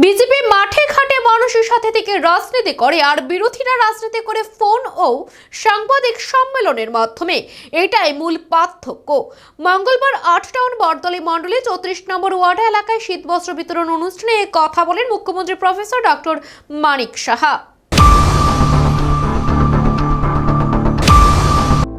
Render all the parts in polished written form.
BJP মাঠে ঘাটে মানুষের সাথে থেকে রাজনীতি করে আর বিরোধীরা রাজনীতি করে ফোন ও সাংবাদিক সম্মেলনের মাধ্যমে, এটাই মূল পার্থক্য। মঙ্গলবার ৮ টাউন বরদলি মণ্ডলে ৩৪ নম্বর ওয়ার্ড এলাকায় শীতবস্ত্র বিতরণ অনুষ্ঠানে এই কথা বলেন মুখ্যমন্ত্রী প্রফেসর ডক্টর মানিক সাহা।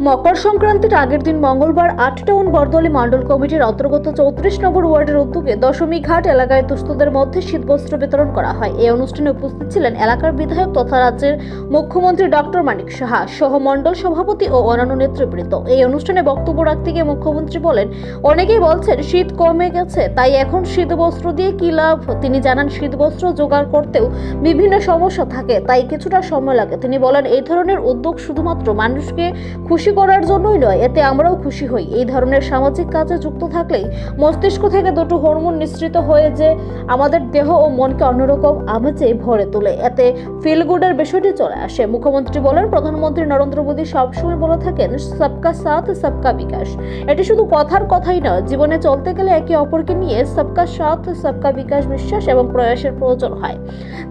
মকর সংক্রান্তির আগের দিন মঙ্গলবার ৮ টাউন বরদলি মণ্ডল কমিটির অন্তর্গত ৩৪ নম্বর ওয়ার্ডের উদ্যোগে দশমী ঘাট এলাকায় দুস্থদের মধ্যে শীতবস্ত্র বিতরণ করা হয়। এই অনুষ্ঠানে উপস্থিত ছিলেন এলাকার বিধায়ক তথা রাজ্যের মুখ্যমন্ত্রী ডক্টর মানিক সাহা সহ মণ্ডল সভাপতি ও অন্যান্য নেতৃবৃন্দ। এই অনুষ্ঠানে বক্তব্য রাখতে গিয়ে মুখ্যমন্ত্রী বলেন, অনেকেই বলছেন শীত কমে গেছে, তাই এখন শীতবস্ত্র দিয়ে কি লাভ। তিনি জানান, শীতবস্ত্র জোগাড় করতেও বিভিন্ন সমস্যা থাকে, তাই কিছুটা সময় লাগে। তিনি বলেন, এই ধরনের উদ্যোগ শুধুমাত্র মানুষকে খুশি করার জন্যই নয়, এতে আমরাও খুশি হই। এই ধরনের সামাজিক কাজে যুক্ত থাকলেই মস্তিষ্ক থেকে দুটো হরমোন নিঃসৃত হয়ে যে আমাদের দেহ ও মনকে অন্যরকম আমেজে ভরে তোলে, এতে ফিল গুডের বিষয়টি চলে আসে। মুখ্যমন্ত্রী বলেন, প্রধানমন্ত্রী নরেন্দ্র মোদী সবসময় বলে থাকেন সবকা সাথ সবকা বিকাশ। এটি শুধু কথার কথাই নয়, জীবনে চলতে গেলে একে অপরকে নিয়ে সবকা সাথ সবকা বিকাশ বিশ্বাস এবং প্রয়াসের প্রয়োজন হয়।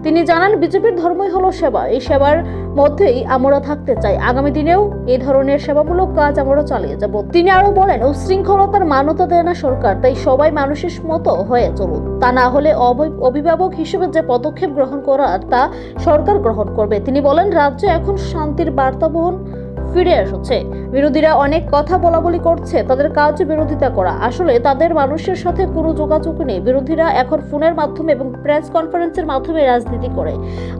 তিনি জানান, বিজেপির ধর্মই হলো সেবা, এই সেবার মধ্যেই আমরা থাকতে চাই। আগামী দিনেও এই ধরনের সেবামূলক কাজ আমরা চালিয়ে যাব। তিনি আরো বলেন, উশৃঙ্খলতার মান্যতা দেয় না সরকার, তাই সবাই মানুষের মতো হয়ে চলুন। তা না হলে অভিভাবক হিসেবে যে পদক্ষেপ গ্রহণ করার তা সরকার গ্রহণ করবে। তিনি বলেন, রাজ্যে এখন শান্তির বার্তা বহন ফিরে এসেছে। বিরোধীরা অনেক কথা বলাবলি করছে, তাদের কাজ বিরোধিতা করা, আসলে তাদের মানুষের সাথে কোনো যোগাযোগ নেই। বিরোধীরা এখন ফোনের মাধ্যমে এবং প্রেস কনফারেন্সের মাধ্যমে রাজনীতি করে,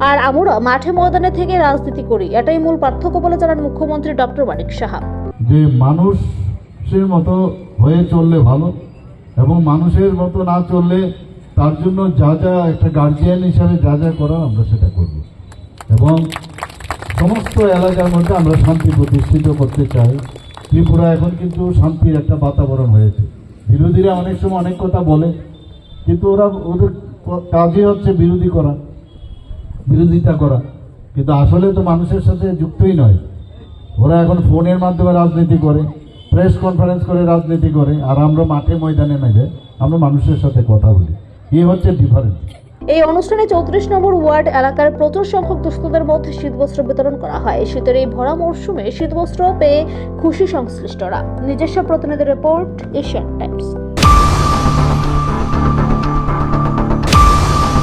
আর আমরা মাঠে ময়দানে থেকে রাজনীতি করি। এটাই মূল পার্থক্য বলে জানান মুখ্যমন্ত্রী ডক্টর মানিক সাহা। যে মানুষের মতো হয়ে চললে ভালো, এবং মানুষের মতো না চললে তার জন্য যা যা একটা গার্জিয়ান হিসাবে যা যা করা আমরা সেটা করব, এবং সমস্ত এলাকার মধ্যে আমরা শান্তি প্রতিষ্ঠিত করতে চাই। ত্রিপুরা এখন কিন্তু শান্তির একটা বাতাবরণ হয়েছে। বিরোধীরা অনেক সময় অনেক কথা বলে, কিন্তু ওদের কাজই হচ্ছে বিরোধিতা করা, কিন্তু আসলে তো মানুষের সাথে যুক্তই নয়। ওরা এখন ফোনের মাধ্যমে রাজনীতি করে, প্রেস কনফারেন্স করে রাজনীতি করে, আর আমরা মাঠে ময়দানে নেবে আমরা মানুষের সাথে কথা বলি। এই হচ্ছে ডিফারেন্স। এই অনুষ্ঠানে ৩৪ নম্বর ওয়ার্ড এলাকার প্রচুর সংখ্যক দুস্থদের মধ্যে শীতবস্ত্র বিতরণ করা হয়। শীতের এই ভরা মরশুমে শীতবস্ত্র পেয়ে খুশি সংশ্লিষ্টরা। নিজস্ব প্রতিনিধি রিপোর্ট, এশিয়ান টাইমস।